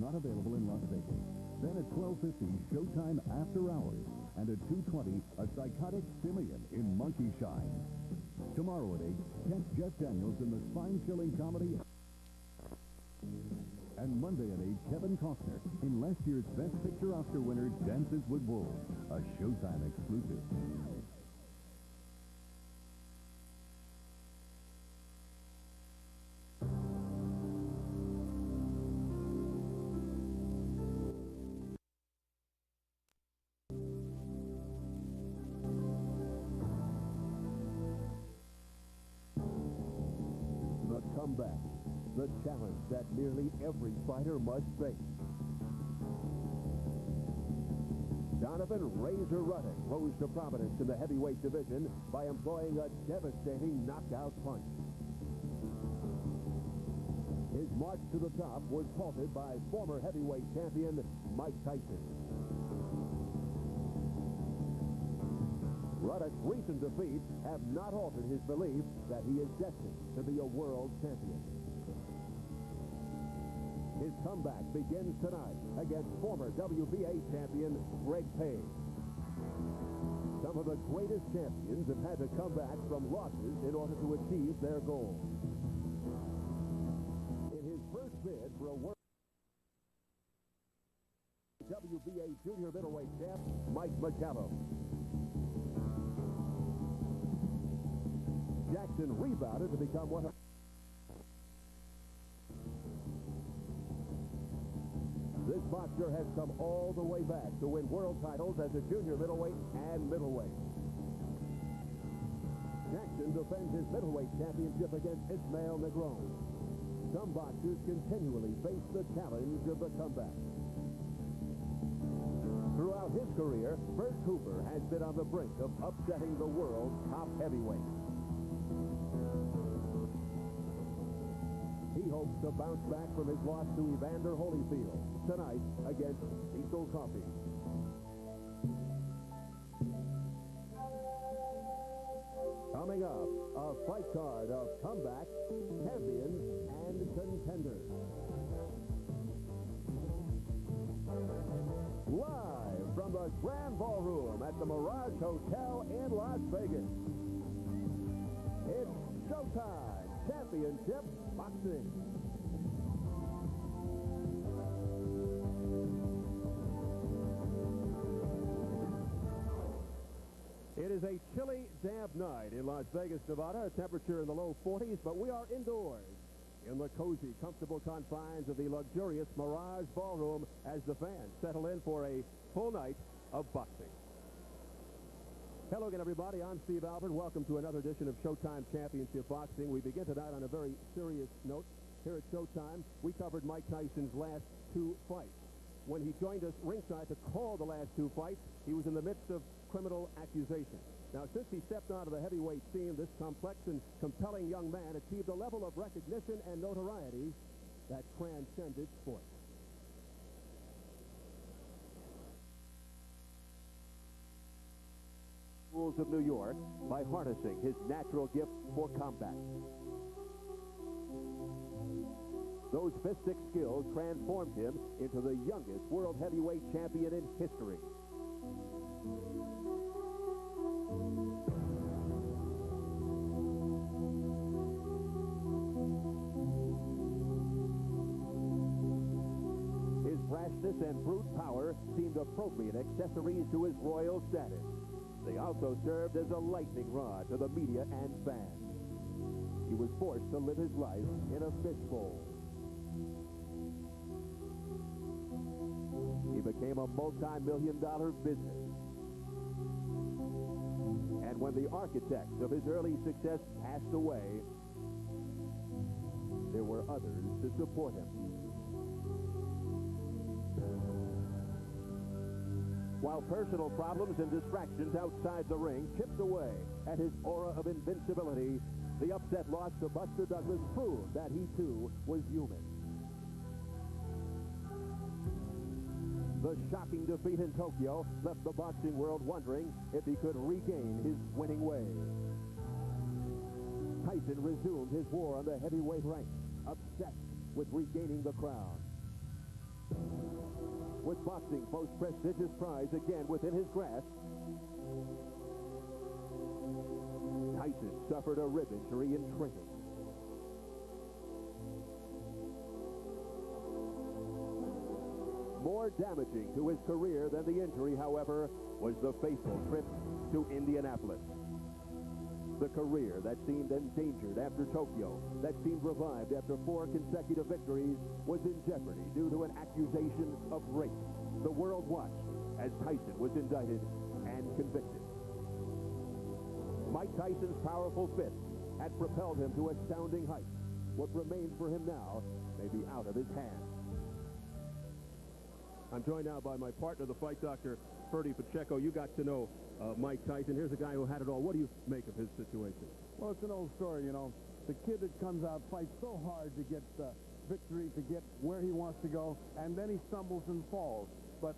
not available in Las Vegas. Then at 12:50, Showtime After Hours. And at 2:20, a psychotic Simeon in Monkey Shine. Tomorrow at 8, catch Jeff Daniels in the spine-chilling comedy. And Monday at 8, Kevin Costner in last year's Best Picture Oscar winner, Dances with Wolves, a Showtime exclusive. The comeback. The challenge that nearly every fighter must face. Donovan Razor Ruddock rose to prominence in the heavyweight division by employing a devastating knockout punch. His march to the top was halted by former heavyweight champion Mike Tyson. Ruddock's recent defeats have not altered his belief that he is destined to be a world champion. His comeback begins tonight against former WBA champion Greg Page. Some of the greatest champions have had to come back from losses in order to achieve their goals. In his first bid for a world WBA junior middleweight champ, Mike McCallum. Jackson rebounded to become one of this boxer has come all the way back to win world titles as a junior middleweight and middleweight. Jackson defends his middleweight championship against Ismael Negron. Some boxers continually face the challenge of the comeback. Throughout his career, Bert Cooper has been on the brink of upsetting the world's top heavyweight. He hopes to bounce back from his loss to Evander Holyfield tonight against Cecil Coffey. Coming up, a fight card of comeback, champions, and contenders. Live from the Grand Ballroom at the Mirage Hotel in Las Vegas, it's Showtime Championship Boxing. It is a chilly, damp night in Las Vegas, Nevada. A temperature in the low 40s, but we are indoors in the cozy, comfortable confines of the luxurious Mirage Ballroom as the fans settle in for a full night of boxing. Hello again, everybody. I'm Steve Albert. Welcome to another edition of Showtime Championship Boxing. We begin tonight on a very serious note. Here at Showtime, we covered Mike Tyson's last two fights. When he joined us ringside to call the last two fights, he was in the midst of criminal accusations. Now, since he stepped onto the heavyweight scene, this complex and compelling young man achieved a level of recognition and notoriety that transcended sport. Rules of New York by harnessing his natural gift for combat. Those fistic skills transformed him into the youngest world heavyweight champion in history. His brashness and brute power seemed appropriate accessories to his royal status. They also served as a lightning rod to the media and fans. He was forced to live his life in a fishbowl. He became a multi-million-dollar business. And when the architect of his early success passed away, there were others to support him. While personal problems and distractions outside the ring chipped away at his aura of invincibility, the upset loss to Buster Douglas proved that he, too, was human. The shocking defeat in Tokyo left the boxing world wondering if he could regain his winning ways. Tyson resumed his war on the heavyweight ranks, obsessed with regaining the crown. With boxing's most prestigious prize again within his grasp, Tyson suffered a rib injury in training. More damaging to his career than the injury, however, was the fateful trip to Indianapolis. The career that seemed endangered after Tokyo, that seemed revived after 4 consecutive victories, was in jeopardy due to an accusation of rape. The world watched as Tyson was indicted and convicted. Mike Tyson's powerful fist had propelled him to astounding heights. What remains for him now may be out of his hands. I'm joined now by my partner, the fight doctor, Bertie Pacheco. You got to know Mike Tyson. Here's a guy who had it all. What do you make of his situation? Well, it's an old story, you know. The kid that comes out fights so hard to get victory, to get where he wants to go, and then he stumbles and falls. But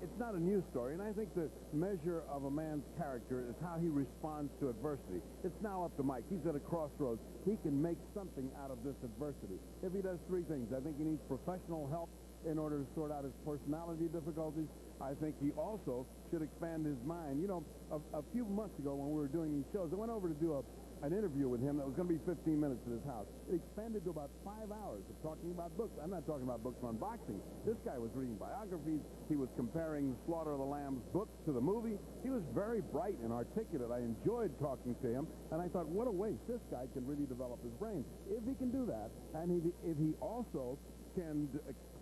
it's not a new story, and I think the measure of a man's character is how he responds to adversity. It's now up to Mike. He's at a crossroads. He can make something out of this adversity. If he does 3 things, I think he needs professional help in order to sort out his personality difficulties. I think he also should expand his mind. You know, a few months ago when we were doing these shows, I went over to do an interview with him that was going to be 15 minutes at his house. It expanded to about 5 hours of talking about books. I'm not talking about books on boxing. This guy was reading biographies. He was comparing Slaughter of the Lamb's books to the movie. He was very bright and articulate. I enjoyed talking to him, and I thought, what a waste. This guy can really develop his brain. If he can do that, and if he also can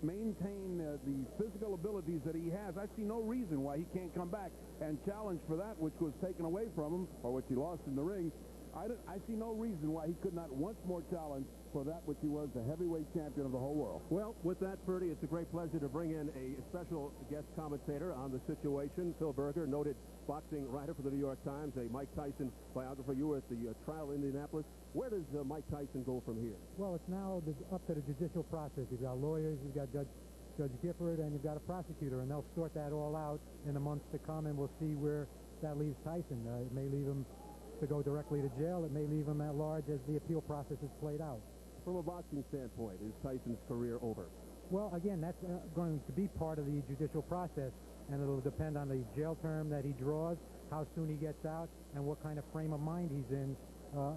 maintain the physical abilities that he has, I see no reason why he can't come back and challenge for that which was taken away from him, or which he lost in the ring. I see no reason why he could not once more challenge for that which he was, the heavyweight champion of the whole world. Well, with that, Bertie, it's a great pleasure to bring in a special guest commentator on the situation, Phil Berger, noted boxing writer for the New York Times, a Mike Tyson biographer. You were at the trial in Indianapolis. Where does Mike Tyson go from here? Well, it's now up to the judicial process. You've got lawyers, you've got Judge Gifford, and you've got a prosecutor, and they'll sort that all out in the months to come, and we'll see where that leaves Tyson. It may leave him to go directly to jail. It may leave him at large as the appeal process is played out. From a boxing standpoint, is Tyson's career over? Well, again, that's going to be part of the judicial process, and it'll depend on the jail term that he draws, how soon he gets out, and what kind of frame of mind he's in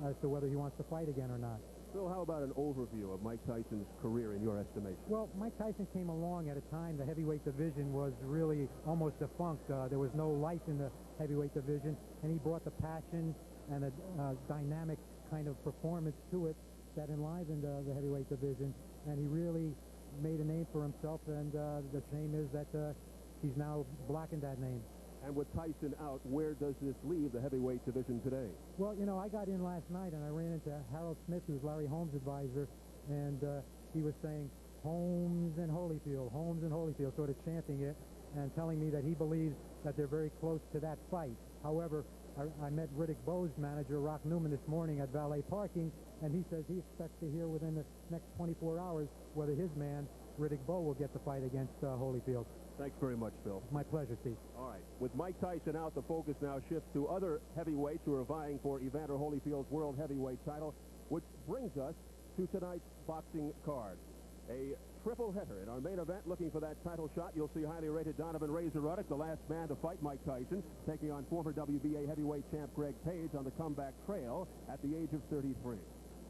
as to whether he wants to fight again or not. Phil, how about an overview of Mike Tyson's career in your estimation? Well, Mike Tyson came along at a time the heavyweight division was really almost defunct. There was no life in the heavyweight division, and he brought the passion and a dynamic kind of performance to it that enlivened the heavyweight division, and he really made a name for himself, and the shame is that he's now blackened that name. And with Tyson out, where does this leave the heavyweight division today? Well, you know, I got in last night, and I ran into Harold Smith, who's Larry Holmes' advisor, and he was saying, Holmes and Holyfield, sort of chanting it, and telling me that he believes that they're very close to that fight. However, I met Riddick Bowe's manager, Rock Newman, this morning at valet parking, and he says he expects to hear within the next 24 hours whether his man, Riddick Bowe, will get the fight against Holyfield. Thanks very much, Phil. My pleasure, Steve. All right. With Mike Tyson out, the focus now shifts to other heavyweights who are vying for Evander Holyfield's world heavyweight title, which brings us to tonight's boxing card. A triple header in our main event. Looking for that title shot, you'll see highly rated Donovan Razor Ruddock, the last man to fight Mike Tyson, taking on former WBA heavyweight champ Greg Page on the comeback trail at the age of 33.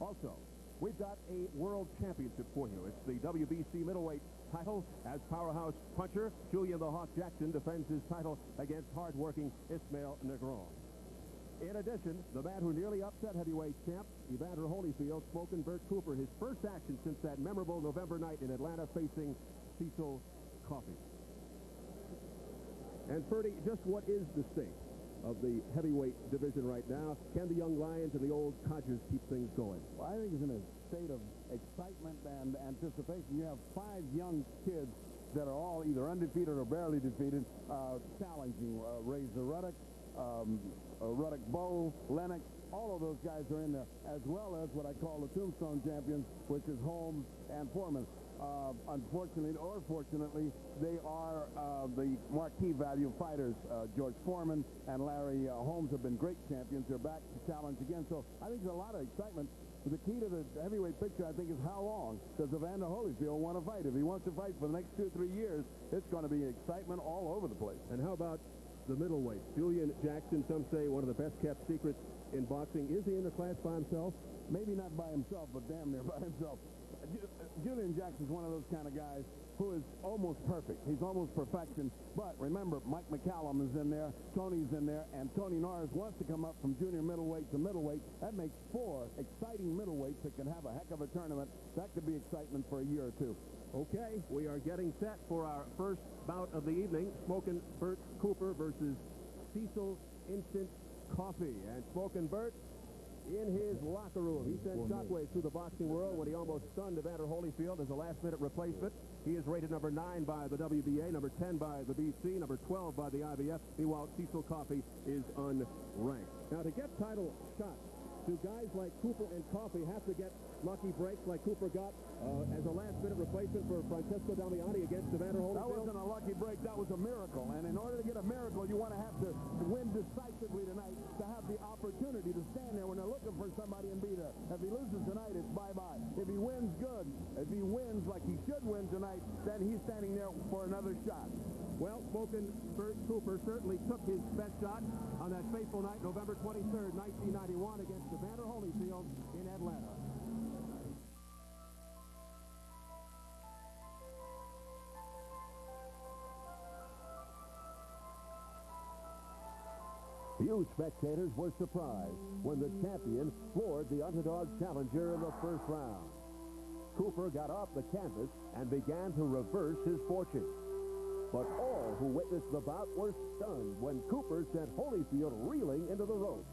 Also, we've got a world championship for you. It's the WBC middleweight title, as powerhouse puncher Julian the Hawk Jackson defends his title against hard-working Ismael Negron. In addition, the man who nearly upset heavyweight champ Evander Holyfield spoke in Bert Cooper, his first action since that memorable November night in Atlanta facing Cecil Coffey. And Bertie, just what is the state of the heavyweight division right now? Can the young Lions and the old Codgers keep things going? Well, I think it's in a state of excitement and anticipation. You have 5 young kids that are all either undefeated or barely defeated, challenging Razor Ruddock, Ruddock Bowe, Lennox. All of those guys are in there, as well as what I call the tombstone champions, which is Holmes and Foreman. Unfortunately or fortunately, they are the marquee value fighters. George Foreman and Larry Holmes have been great champions. They're back to challenge again. So I think there's a lot of excitement. the key to the heavyweight picture, I think, is how long does Evander Holyfield want to fight? If he wants to fight for the next 2 or 3 years, it's going to be excitement all over the place. And how about the middleweight? Julian Jackson, some say one of the best-kept secrets in boxing. Is he in the class by himself? Maybe not by himself, but damn near by himself. Julian Jackson's one of those kind of guys who is almost perfect. He's almost perfection. But remember, Mike McCallum is in there, Tony's in there, and Tony Norris wants to come up from junior middleweight to middleweight. That makes 4 exciting middleweights that can have a heck of a tournament. That could be excitement for a year or 2. Okay, we are getting set for our first bout of the evening. Smokin' Bert Cooper versus Cecil Instant Coffee. And Smokin' Bert, in his locker room, he sent shockwaves through the boxing world when he almost stunned Evander Holyfield as a last-minute replacement. He is rated number 9 by the WBA, number 10 by the BC, number 12 by the IBF. Meanwhile, Cecil Coffee is unranked. Now, to get title shots, do guys like Cooper and Coffee have to get lucky breaks like Cooper got as a last-minute replacement for Francesco Damiani against Evander Holyfield? That wasn't a lucky break. That was a miracle. And in order to get a miracle, you want to have to win decisively tonight to have the opportunity to stand there when they're looking for somebody and be there. If he loses tonight, it's bye-bye. If he wins, good. If he wins like he should win tonight, then he's standing there for another shot. Well, Smokin' Bert Cooper certainly took his best shot on that fateful night, November 23rd, 1991, against Evander Holyfield in Atlanta. Few spectators were surprised when the champion floored the underdog challenger in the first round. Cooper got off the canvas and began to reverse his fortune. But all who witnessed the bout were stunned when Cooper sent Holyfield reeling into the ropes,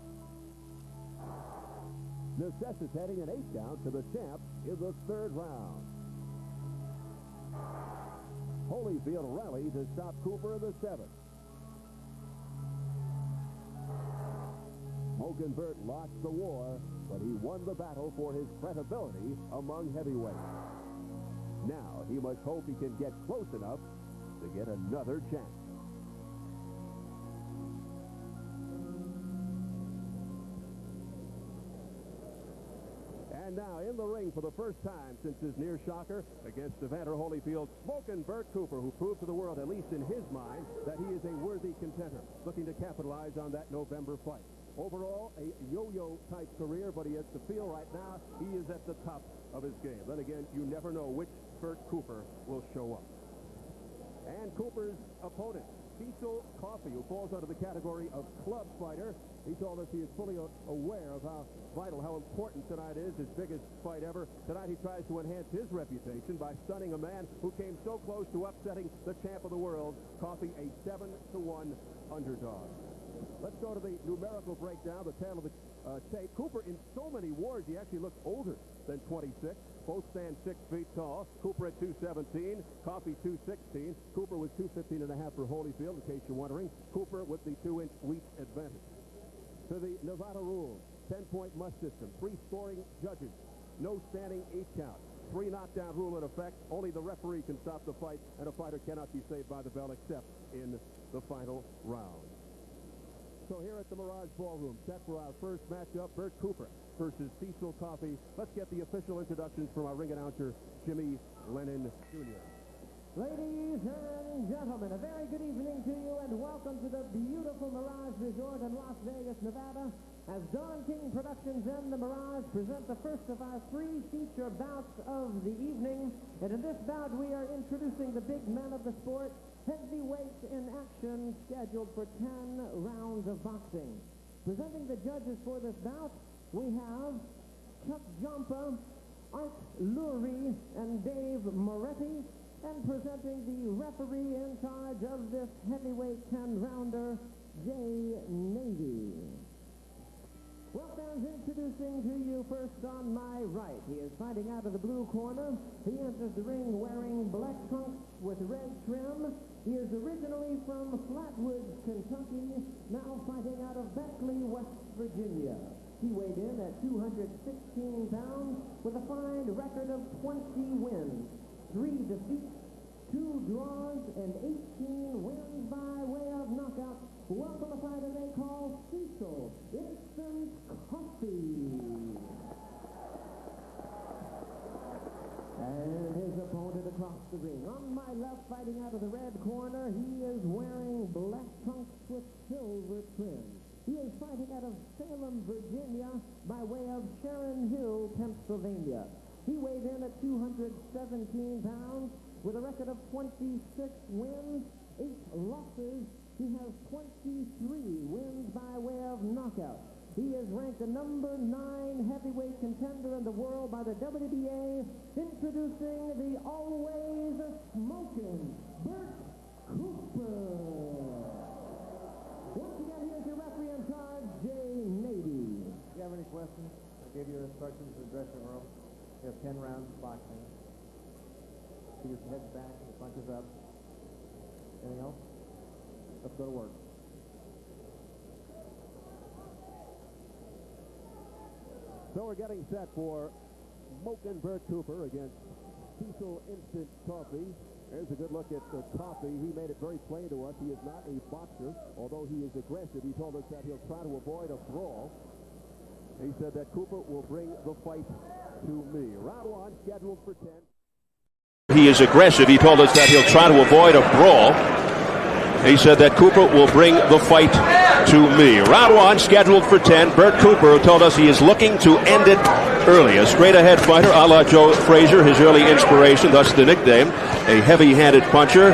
necessitating an 8 count to the champ in the 3rd round. Holyfield rallied to stop Cooper in the 7th. Smokin' Bert lost the war, but he won the battle for his credibility among heavyweights. Now he must hope he can get close enough to get another chance. And now in the ring for the first time since his near shocker against Evander Holyfield, Smokin' Bert Cooper, who proved to the world, at least in his mind, that he is a worthy contender, looking to capitalize on that November fight. Overall, a yo-yo type career, but he has to feel right now he is at the top of his game. Then again, you never know which Bert Cooper will show up. And Cooper's opponent, Cecil Coffee, who falls under the category of club fighter. He told us he is fully aware of how vital, how important tonight is, his biggest fight ever. Tonight he tries to enhance his reputation by stunning a man who came so close to upsetting the champ of the world, Coffee, a 7-1 underdog. Let's go to the numerical breakdown, the tail of the tape. Cooper, in so many wars, he actually looks older than 26. Both stand 6 feet tall. Cooper at 217, Coffee 216. Cooper was 215.5 for Holyfield, in case you're wondering. Cooper with the 2-inch reach advantage. To the Nevada rules, 10-point must system, 3 scoring judges, no standing 8 count, 3 knockdown rule in effect. Only the referee can stop the fight, and a fighter cannot be saved by the bell except in the final round. So here at the Mirage Ballroom, set for our first matchup, Bert Cooper versus Cecil Coffee. Let's get the official introductions from our ring announcer, Jimmy Lennon Jr. Ladies and gentlemen, a very good evening to you and welcome to the beautiful Mirage Resort in Las Vegas, Nevada. As Don King Productions and the Mirage present the first of our 3 feature bouts of the evening. And in this bout, we are introducing the big men of the sport, heavyweights in action, scheduled for 10 rounds of boxing. Presenting the judges for this bout, we have Chuck Jompa, Art Lurie, and Dave Moretti. And presenting the referee in charge of this heavyweight 10-rounder, Jay Navy. Well, fans, introducing to you first on my right. He is fighting out of the blue corner. He enters the ring wearing black trunks with red trim. He is originally from Flatwoods, Kentucky, now fighting out of Beckley, West Virginia. He weighed in at 216 pounds with a fine record of 20 wins, 3 defeats, 2 draws, and 18 wins by way of knockout. Welcome a fighter they call Cecil Instant Coffee. And his opponent across the ring. On my left, fighting out of the red corner, he is wearing black trunks with silver trim. He is fighting out of Salem, Virginia, by way of Sharon Hill, Pennsylvania. He weighed in at 217 pounds with a record of 26 wins, 8 losses. He has 23 wins by way of knockout. He is ranked the number 9 heavyweight contender in the world by the WBA, introducing the always smoking Bert Cooper. Once again, here's your referee in charge, Jay Nady. Do you have any questions? I gave you instructions to the dressing room. You have 10 rounds of boxing. Keep your head back, your punches up. Anything else? Let's go to work. So we're getting set for Smokin' Bert Cooper against Cecil Instant Coffee. There's a good look at Coffee. He made it very plain to us. He is not a boxer, although he is aggressive. He told us that he'll try to avoid a brawl. He said that Cooper will bring the fight to me. Round 1 scheduled for 10. He is aggressive. He told us that he'll try to avoid a brawl. He said that Cooper will bring the fight to me. Round 1 scheduled for 10. Bert Cooper told us he is looking to end it early. A straight-ahead fighter a la Joe Frazier, his early inspiration, thus the nickname. A heavy-handed puncher,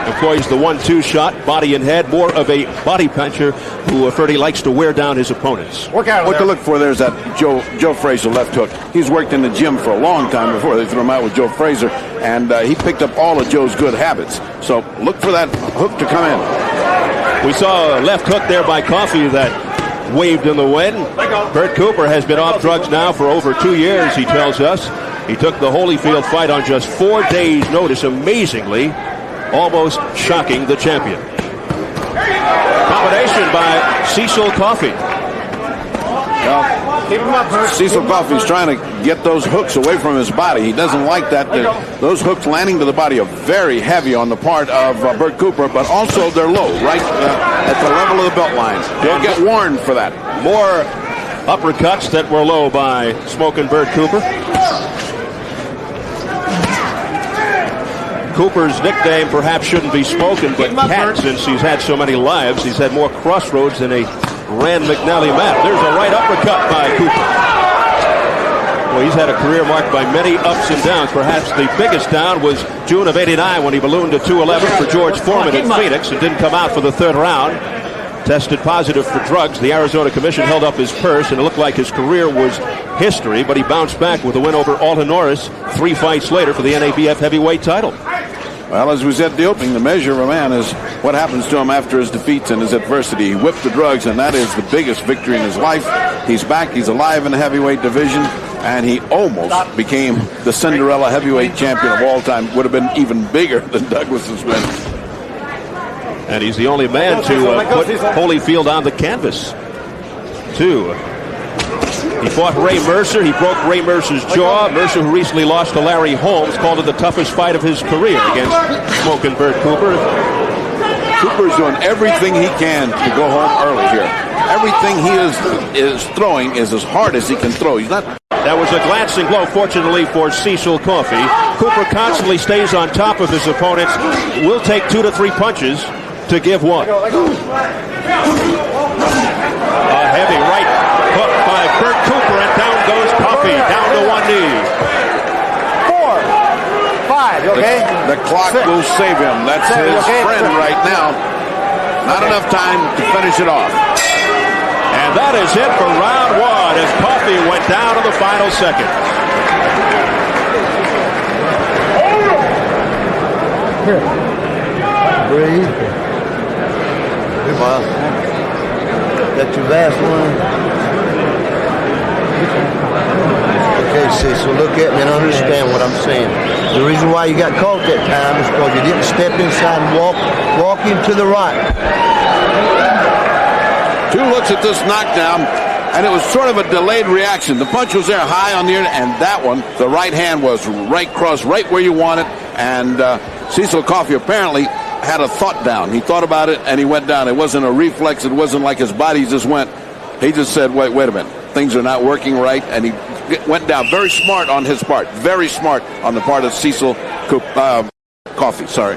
employs the 1-2 shot, body and head, more of a body puncher who Ferdy likes to wear down his opponents. What to look for there is that Joe Frazier left hook. He's worked in the gym for a long time before they threw him out with Joe Frazier, and he picked up all of Joe's good habits. So look for that hook to come in. We saw a left hook there by Coffee that waved in the wind. Bert Cooper has been off drugs now for over 2 years, he tells us. He took the Holyfield fight on just 4 days' notice, amazingly, almost shocking the champion. Combination by Cecil Coffee. Well, keep him up, Bert. Cecil Coffey's trying to get those hooks away from his body. He doesn't like that. Those hooks landing to the body are very heavy on the part of Bert Cooper, but also they're low, right at the level of the belt line. They'll get warned for that. More uppercuts that were low by Smokin' Bert Cooper. Cooper's nickname perhaps shouldn't be Smokin', but Cat, since he's had so many lives. He's had more crossroads than a Rand McNally map. There's a right uppercut by Cooper. Well, he's had a career marked by many ups and downs. Perhaps the biggest down was June of '89 when he ballooned to 211 for George Foreman in Phoenix and didn't come out for the 3rd round. Tested positive for drugs. The Arizona Commission held up his purse, and it looked like his career was history, but he bounced back with a win over Alton Norris 3 fights later for the NABF heavyweight title. Well, as we said at the opening, the measure of a man is what happens to him after his defeats and his adversity. He whipped the drugs, and that is the biggest victory in his life. He's back. He's alive in the heavyweight division, and he almost became the Cinderella heavyweight champion of all time. Would have been even bigger than Douglas has been. And he's the only man to put Holyfield on the canvas, too. He fought Ray Mercer. He broke Ray Mercer's jaw. Mercer, who recently lost to Larry Holmes, called it the toughest fight of his career against Smokin' Bert Cooper. Cooper's doing everything he can to go home early here. Everything he is throwing is as hard as he can throw. He's not. That was a glancing blow, fortunately, for Cecil Coffee. Cooper constantly stays on top of his opponents. Will take 2 to 3 punches to give one. A heavy right hook by Bert Cooper, and down goes Coffee, down to 1 knee. 4, 5, okay? The clock will save him. That's his friend right now. Not enough time to finish it off. And that is it for round 1 as Coffee went down in the final second. Breathe. Well, that's your last one. Okay, Cecil, look at me and understand what I'm saying. The reason why you got caught that time is because you didn't step inside and walk him to the right. 2 looks at this knockdown, and it was sort of a delayed reaction. The punch was there high on the air, and that one, the right hand was right cross, right where you want it, and Cecil Coffee apparently had a thought down. He thought about it, and he went down. It wasn't a reflex. It wasn't like his body just went. He just said, wait a minute. Things are not working right, and he went down. Very smart on his part. Very smart on the part of Cecil Coffey. Sorry.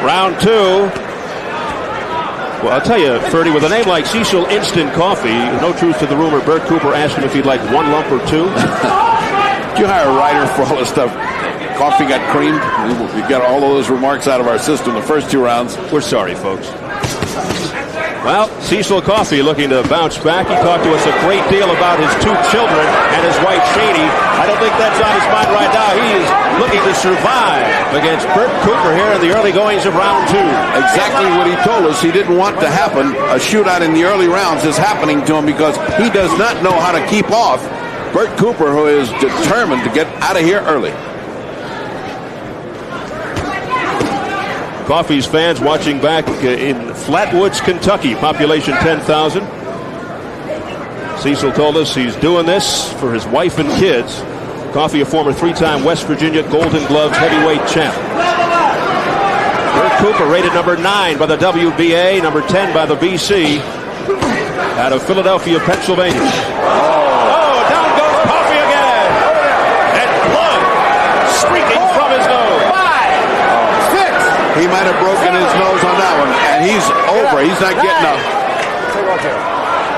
Round 2. Well, I'll tell you, Ferdy, with a name like Cecil Instant Coffee, no truth to the rumor, Bert Cooper asked him if he'd like 1 lump or 2. Did you hire a writer for all this stuff? Coffee got creamed. We got all of those remarks out of our system the first 2 rounds. We're sorry, folks. Well, Cecil Coffey looking to bounce back. He talked to us a great deal about his 2 children and his wife, Shani. I don't think that's on his mind right now. He is looking to survive against Bert Cooper here in the early goings of round 2. Exactly what he told us he didn't want to happen. A shootout in the early rounds is happening to him because he does not know how to keep off Bert Cooper, who is determined to get out of here early. Coffey's fans watching back in Flatwoods, Kentucky, population 10,000. Cecil told us he's doing this for his wife and kids. Coffey, a former 3-time West Virginia Golden Gloves heavyweight champ. Bert Cooper rated number 9 by the WBA, number 10 by the BC, out of Philadelphia, Pennsylvania. Oh, down goes Coffey again. And blood streaking from his nose. He might have broken his nose on that one, and he's over. He's not getting up.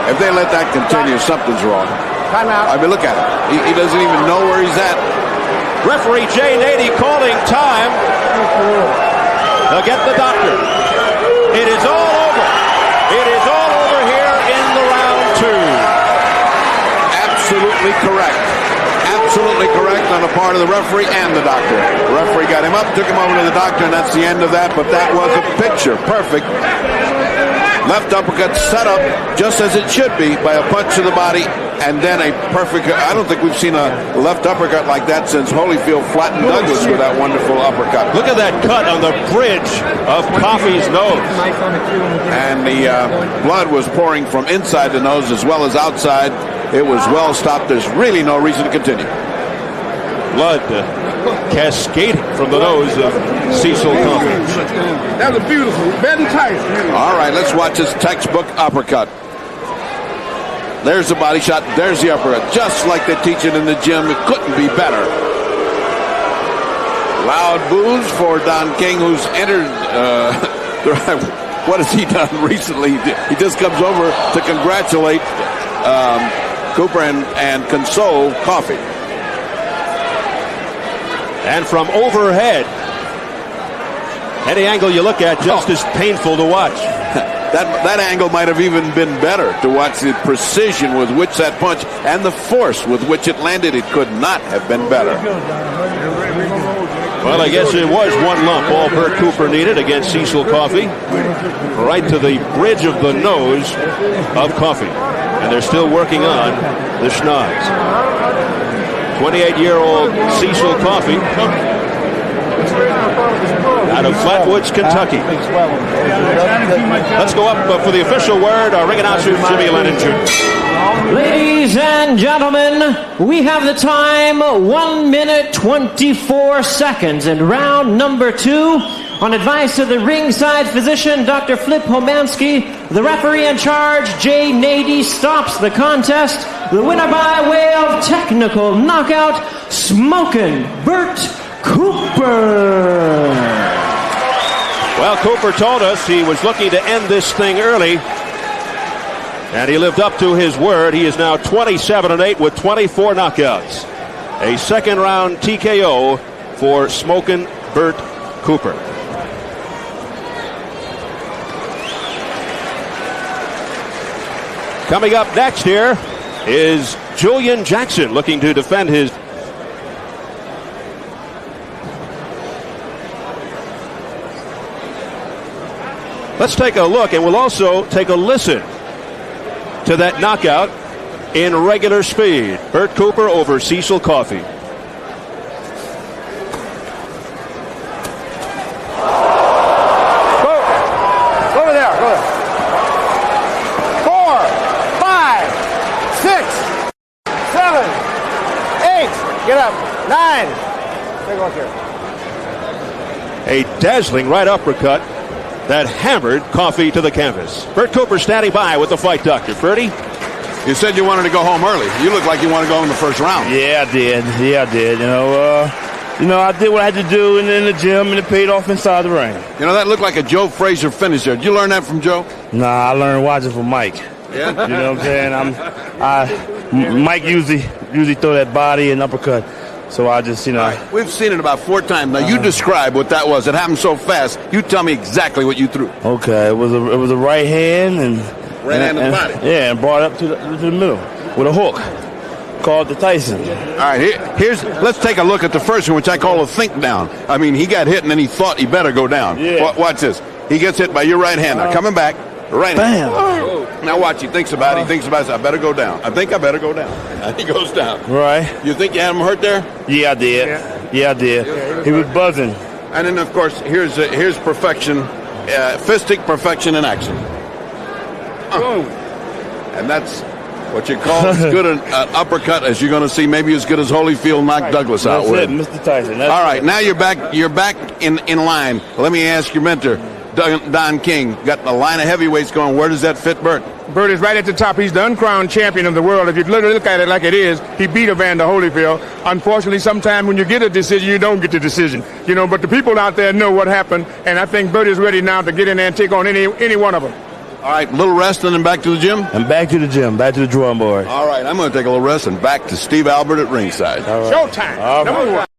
If they let that continue, something's wrong. I mean, look at him. He doesn't even know where he's at. Referee Jay Nady calling time to get the doctor. It is all over. It is all over here in the round 2. Absolutely correct. Absolutely correct on the part of the referee and the doctor. The referee got him up, took him over to the doctor, and that's the end of that. But that was a picture perfect. Left uppercut set up just as it should be by a punch to the body, and then a perfect. I don't think we've seen a left uppercut like that since Holyfield flattened Douglas with that wonderful uppercut. Look at that cut on the bridge of Coffey's nose. And the blood was pouring from inside the nose as well as outside. It was well stopped. There's really no reason to continue. Blood cascading from the nose of Cecil Coffey. That was beautiful. Very tight. All right, let's watch this textbook uppercut. There's the body shot. There's the uppercut. Just like they teach it in the gym. It couldn't be better. Loud boos for Don King, who's entered. What has he done recently? He just comes over to congratulate Cooper and console Coffey. And from overhead, any angle you look at, just as painful to watch. That angle might have even been better to watch the precision with which that punch and the force with which it landed. It could not have been better. Well, I guess it was 1 lump all Bert Cooper needed against Cecil Coffey. Right to the bridge of the nose of Coffey. And they're still working on the schnoz. 28-year-old Cecil Coffey out of Flatwoods, Kentucky. Let's go up for the official word. Our ring announcer, Jimmy Lennon Jr. Ladies and gentlemen, we have the time 1 minute 24 seconds in round number 2. On advice of the ringside physician, Dr. Flip Homansky, the referee in charge, Jay Nady, stops the contest. The winner by way of technical knockout, Smokin' Bert Cooper. Well, Cooper told us he was looking to end this thing early, and he lived up to his word. He is now 27-8 with 24 knockouts. A second-round TKO for Smokin' Bert Cooper. Coming up next here is Julian Jackson looking to defend his. Let's take a look, and we'll also take a listen to that knockout in regular speed. Bert Cooper over Cecil Coffey. Over there. Go there. 4, 5, 6, 7, 8. Get up. 9. Take a look here. A dazzling right uppercut that hammered Coffee to the canvas. Bert Cooper standing by with the fight doctor. Bertie? You said you wanted to go home early. You look like you want to go in the first round. Yeah, I did. I did what I had to do in the gym, and it paid off inside the ring. That looked like a Joe Frazier finish there. Did you learn that from Joe? Nah, I learned watching from Mike. Yeah? You know what I'm saying? Mike usually throw that body and uppercut. So I just, Right. We've seen it about 4 times. Now, you describe what that was. It happened so fast. You tell me exactly what you threw. Okay, it was a right hand and right hand to the body. Yeah, and brought it up to the middle with a hook. Called the Tyson. All right, let's take a look at the first one, which I call a think down. I mean, he got hit and then he thought he better go down. Yeah. Watch this. He gets hit by your right hand. Now coming back, right hand. Bam. Now watch. He thinks about it. He thinks about it. I better go down. I think I better go down. And he goes down. Right. You think you had him hurt there? Yeah, I did. Yeah, I did. He was buzzing. And then of course here's perfection, fistic perfection in action. And that's what you call as good an uppercut as you're going to see, maybe as good as Holyfield knocked Douglas out with. That's it, Mr. Tyson. That's all right, now you're back in line. Let me ask your mentor, Don King. Got the line of heavyweights going. Where does that fit Bert? Bert is right at the top. He's the uncrowned champion of the world. If you look at it like it is, he beat Evander Holyfield. Unfortunately, sometimes when you get a decision, you don't get the decision. But the people out there know what happened, and I think Bert is ready now to get in there and take on any one of them. All right, a little rest and then back to the gym? And back to the gym, back to the drawing board. All right, I'm going to take a little rest and back to Steve Albert at ringside. Showtime. Number 1.